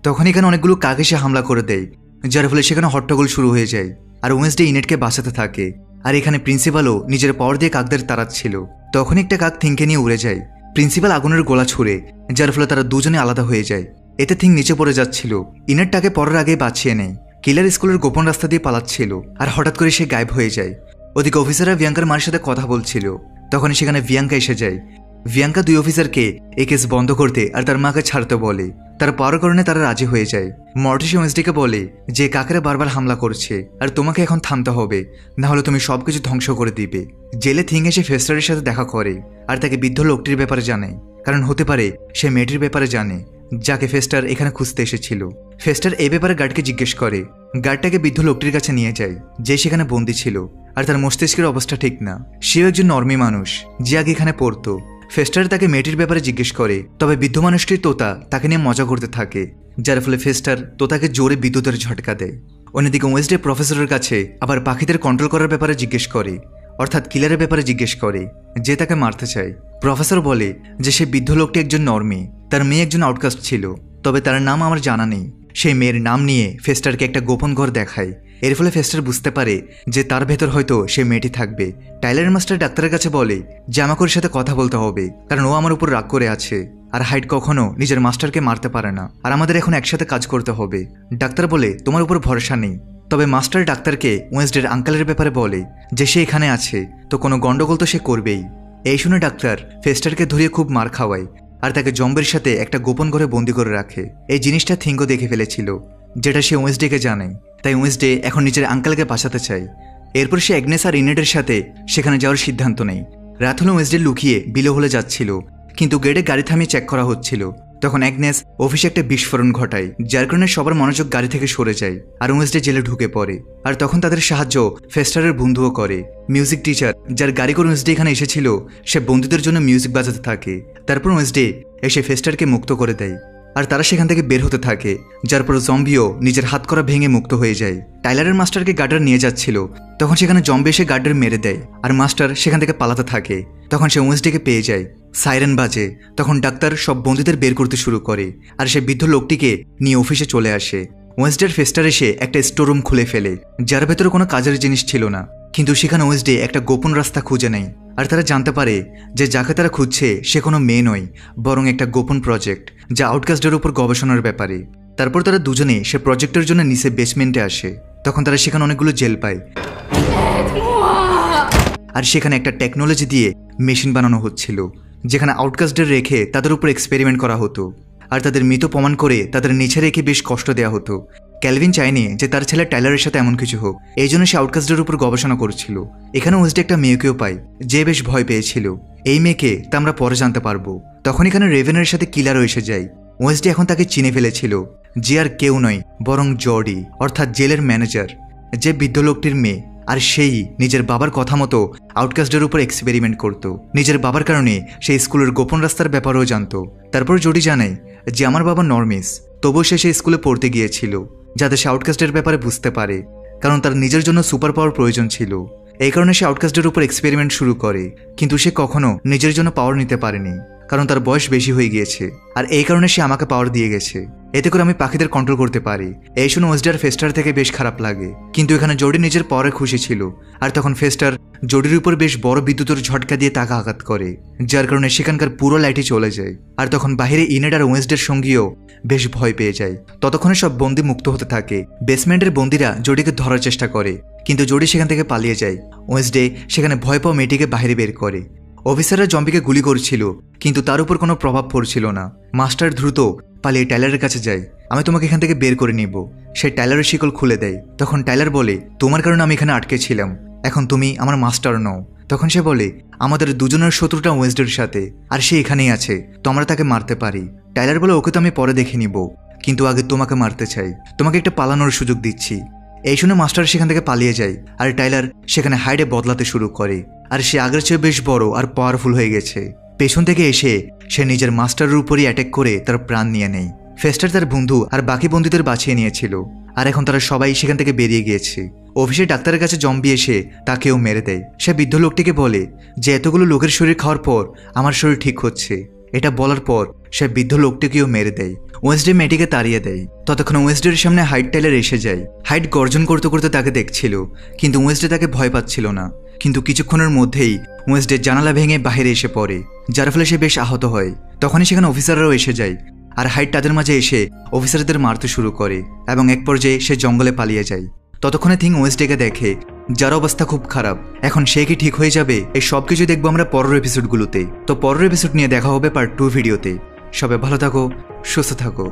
তখন এখানে অনেকগুলো কাক এসে হামলা করে দেয়, যার ফলে সেখানে হট্টগোল শুরু হয়ে যায়। আর ওয়েন্সডে ইনেটকে বাঁচাতে থাকে। আর এখানে প্রিন্সিপালও নিজের পাওয়ার দিয়ে কাকদের তাড়াচ্ছিল। তখন একটা কাক থিংকে নিয়ে উড়ে যায়। প্রিন্সিপাল আগুনের গোলা ছুড়ে, যার ফলে তারা দুজনে আলাদা হয়ে যায়। এতে থিং নিচে পড়ে যাচ্ছিল। ইনেটটাকে পরের আগেই বাঁচিয়ে নেয়। কিলার স্কুলের গোপন রাস্তা দিয়ে পালাচ্ছিল আর হঠাৎ করে সে গায়েব হয়ে যায়। ওদিকে অফিসাররা ভিয়াঙ্কার মার সাথে কথা বলছিল। তখন সেখানে ভিয়াঙ্কা এসে যায়। ভিয়াঙ্কা দুই অফিসারকে এই কেস বন্ধ করতে আর তার মাকে ছাড়তে বলে। তার পাওয়ার কারণে তারা রাজি হয়ে যায়। মর্টিস ওয়েন্সডেকে বলে যে কাকেরা বারবার হামলা করছে আর তোমাকে এখন থামতে হবে, না হলে তুমি সবকিছু ধ্বংস করে দিবে। জেলে থিং এসে ফেস্টারের সাথে দেখা করে আর তাকে বৃদ্ধ লোকটির ব্যাপারে জানায়, কারণ হতে পারে সে মেয়েটির ব্যাপারে জানে যাকে ফেস্টার এখানে খুঁজতে এসেছিল। ফেস্টার এই ব্যাপারে গার্ডকে জিজ্ঞেস করে। গার্ডটাকে বৃদ্ধ লোকটির কাছে নিয়ে যায় যে সেখানে বন্দী ছিল আর তার মস্তিষ্কের অবস্থা ঠিক না। সেও একজন নর্মি মানুষ যে আগে এখানে পড়তো। ফেস্টার তাকে মেয়েটির ব্যাপারে জিজ্ঞেস করে, তবে বৃদ্ধ মানুষটির তোতা তাকে নিয়ে মজা করতে থাকে, যার ফলে ফেস্টার তোতাকে জোরে বিদ্যুতের ঝটকা দেয়। অন্যদিকে ওয়েন্সডে প্রফেসরের কাছে আবার পাখিদের কন্ট্রোল করার ব্যাপারে জিজ্ঞেস করে, অর্থাৎ কিলারের ব্যাপারে জিজ্ঞেস করে যে তাকে মারতে চায়। প্রফেসর বলে যে সে বৃদ্ধ লোকটি একজন নর্মি, তার মেয়ে একজন আউটকাস্ট ছিল, তবে তার নাম আমার জানা নেই। সেই মেয়ের নাম নিয়ে ফেস্টারকে একটা গোপন ঘর দেখায়। এর ফলে ফেস্টার বুঝতে পারে যে তার ভেতর হয়তো সে মেয়েটি থাকবে। টাইলার মাস্টার ডাক্তারের কাছে বলে যে আমাকে ওর সাথে কথা বলতে হবে, কারণ ও আমার উপর রাগ করে আছে আর হাইড কখনো নিজের মাস্টারকে মারতে পারে না, আর আমাদের এখন একসাথে কাজ করতে হবে। ডাক্তার বলে তোমার উপর ভরসা নেই। তবে মাস্টার ডাক্তারকে ওয়েন্সডের আঙ্কেলের ব্যাপারে বলে যে সে এখানে আছে, তো কোনো গন্ডগোল তো সে করবেই। এই শুনে ডাক্তার ফেস্টারকে ধরিয়ে খুব মার খাওয়ায় আর তাকে জম্বের সাথে একটা গোপন ঘরে বন্দি করে রাখে। এই জিনিসটা থিঙ্গো দেখে ফেলেছিল, যেটা সে ওয়েন্সডেকে জানায়। তাই ওয়েন্সডে এখন নিজের আঙ্কেলকে বাঁচাতে চায়। এরপর সে অ্যাগনেস আর ইনেটের সাথে সেখানে যাওয়ার সিদ্ধান্ত নেয়। রাত হলে ওয়েন্সডে লুকিয়ে বিলো হলে যাচ্ছিল, কিন্তু গেটে গাড়ি থামিয়ে চেক করা হচ্ছিল। তখন অ্যাগনেস অফিসে একটা বিস্ফোরণ ঘটায়, যার কারণে সবার মনোযোগ গাড়ি থেকে সরে যায় আর ওয়েন্সডে জেলে ঢুকে পড়ে। আর তখন তাদের সাহায্য ফেস্টারের বন্ধুও করে। মিউজিক টিচার যার গাড়ি করে ওয়েন্সডে এখানে এসেছিল, সে বন্ধুদের জন্য মিউজিক বাজাতে থাকে। তারপর ওয়েন্সডে এসে ফেস্টারকে মুক্ত করে দেয় আর তারা সেখান থেকে বের হতে থাকে, যার পর জম্বিও নিজের হাত করা ভেঙে মুক্ত হয়ে যায়। টাইলারের মাস্টারকে গার্ডার নিয়ে যাচ্ছিল, তখন সেখানে জম্বি এসে গার্ডার মেরে দেয় আর মাস্টার সেখান থেকে পালাতে থাকে। তখন সে ওয়েন্সডেকে পেয়ে যায়। সাইরেন বাজে, তখন ডাক্তার সব বন্দীদের বের করতে শুরু করে আর সে বৃদ্ধ লোকটিকে নিয়ে অফিসে চলে আসে। ওয়েন্সডের ফেস্টার এসে একটা স্টোররুম খুলে ফেলে, যার ভেতরে কোনো কাজের জিনিস ছিল না, কিন্তু সেখানে ওয়েন্সডে একটা গোপন রাস্তা খুঁজে নেয় আর তারা জানতে পারে যে যাকে তারা খুঁজছে সে কোনো মেয়ে নয়, বরং একটা গোপন প্রজেক্ট যা আউটকাস্টদের উপর গবেষণার ব্যাপারে। তারপর তারা দুজনে সে প্রজেক্টের জন্য নিচে বেসমেন্টে আসে। তখন তারা সেখানে অনেকগুলো জেল পায় আর সেখানে একটা টেকনোলজি দিয়ে মেশিন বানানো হচ্ছিল, যেখানে আউটকাস্টদের রেখে তাদের উপর এক্সপেরিমেন্ট করা হতো আর তাদের মৃত প্রমাণ করে তাদের নিচে রেখে বেশ কষ্ট দেওয়া হতো। ক্যালভিন চায়নি যে তার ছেলে টাইলারের সাথে এমন কিছু হোক, এই জন্য সে আউটকাস্টদের উপর গবেষণা করছিল। এখানে ওয়েন্সডে একটা মেয়েকেও পায় যে বেশ ভয় পেয়েছিল। এই মেয়েকে তা আমরা পরে জানতে পারবো। তখন এখানে রেভেনের সাথে কিলারও এসে যায়। ওয়েন্সডে এখন তাকে চিনে ফেলেছিল, যে আর কেউ নয় বরং জর্ডি, অর্থাৎ জেলের ম্যানেজার, যে বৃদ্ধ লোকটির মেয়ে। আর সেই নিজের বাবার কথা মতো আউটকাস্টদের উপর এক্সপেরিমেন্ট করত। নিজের বাবার কারণে সেই স্কুলের গোপন রাস্তার ব্যাপারেও জানতো। তারপর জর্ডি জানায় যে আমার বাবা নর্মিস, তবুও সে সেই স্কুলে পড়তে গিয়েছিল যাতে সে আউটকাস্টের ব্যাপারে বুঝতে পারে, কারণ তার নিজের জন্য সুপার পাওয়ার প্রয়োজন ছিল। এই কারণে সে আউটকাস্টদের উপর এক্সপেরিমেন্ট শুরু করে, কিন্তু সে কখনো নিজের জন্য পাওয়ার নিতে পারেনি, কারণ তার বয়স বেশি হয়ে গিয়েছে। আর এই কারণে সে আমাকে পাওয়ার দিয়ে গেছে, এতে করে আমি পাখিদের কন্ট্রোল করতে পারি। এই শুনে ওয়েন্সডে আর ফেস্টার থেকে বেশ খারাপ লাগে, কিন্তু এখানে জর্ডি নিজের পাওয়ারে খুশি ছিল। আর তখন ফেস্টার জর্ডির উপর বেশ বড় বিদ্যুতের ঝটকা দিয়ে তাকে আঘাত করে, যার কারণে সেখানকার পুরো লাইটই চলে যায়। আর তখন বাহিরে ইনেট আর ওয়েন্সডের সঙ্গীও বেশ ভয় পেয়ে যায়। ততক্ষণে সব বন্দি মুক্ত হতে থাকে। বেসমেন্টের বন্দিরা জর্ডিকে ধরার চেষ্টা করে, কিন্তু জর্ডি সেখান থেকে পালিয়ে যায়। ওয়েন্সডে সেখানে ভয় পাওয়া মেয়েটিকে বাইরে বের করে। অফিসাররা জম্বিকে গুলি করছিল, কিন্তু তার উপর কোনো প্রভাব পড়ছিল না। মাস্টার দ্রুত পালিয়ে টাইলারের কাছে যায়। আমি তোমাকে এখান থেকে বের করে নিব। সে টাইলারের শিকল খুলে দেয়। তখন টাইলার বলে তোমার কারণে আমি এখানে আটকে ছিলাম, এখন তুমি আমার মাস্টার নও। তখন সে বলে আমাদের দুজনের শত্রুটা ওয়েন্সডের সাথে, আর সে এখানেই আছে, তো আমরা তাকে মারতে পারি। টাইলার বলে ওকে তো আমি পরে দেখে নিব, কিন্তু আগে তোমাকে মারতে চাই, তোমাকে একটা পালানোর সুযোগ দিচ্ছি। এই শুনে মাস্টার সেখান থেকে পালিয়ে যায় আর টাইলার সেখানে হাইডে বদলাতে শুরু করে। আর সে আগের চেয়ে বেশ বড় আর পাওয়ারফুল হয়ে গেছে। পেছন থেকে এসে সে নিজের মাস্টারের উপরই অ্যাটাক করে তার প্রাণ নিয়ে নেয়। ফেস্টার তার বন্ধু আর বাকি বন্ধুদের বাঁচিয়ে নিয়েছিল, আর এখন তারা সবাই সেখান থেকে বেরিয়ে গিয়েছে। অফিসে ডাক্তারের কাছে জম্বি এসে তাকেও মেরে দেয়। সে বৃদ্ধ লোকটিকে বলে যে এতগুলো লোকের শরীর খাওয়ার পর আমার শরীর ঠিক হচ্ছে। এটা বলার পর সে বৃদ্ধ লোকটিকেও মেরে দেয়। ওয়েডনেসডে মেয়েটিকে তাড়িয়ে দেয়। ততক্ষণ ওয়েডনেসডের সামনে হাইড টাইলার এসে যায়। হাইড গর্জন করতে করতে তাকে দেখছিল, কিন্তু ওয়েডনেসডে তাকে ভয় পাচ্ছিল না। কিন্তু কিছুক্ষণের মধ্যেই ওয়েডনেসডে জানালা ভেঙে বাইরে এসে পড়ে, যার ফলে সে বেশ আহত হয়। তখনই সেখানে অফিসাররাও এসে যায়, আর হাইড তাদের মাঝে এসে অফিসারদের মারতে শুরু করে এবং এক পর্যায়ে সে জঙ্গলে পালিয়ে যায়। ততক্ষণে থিং ওয়েডনেসডেকে দেখে, যার অবস্থা খুব খারাপ। এখন সে কি ঠিক হয়ে যাবে? এই সব কিছু দেখবো আমরা পরের এপিসোডগুলোতে। তো পরের এপিসোড নিয়ে দেখা হবে পার্ট 2 ভিডিওতে। সবাই ভালো থাকো, সুস্থ থাকো।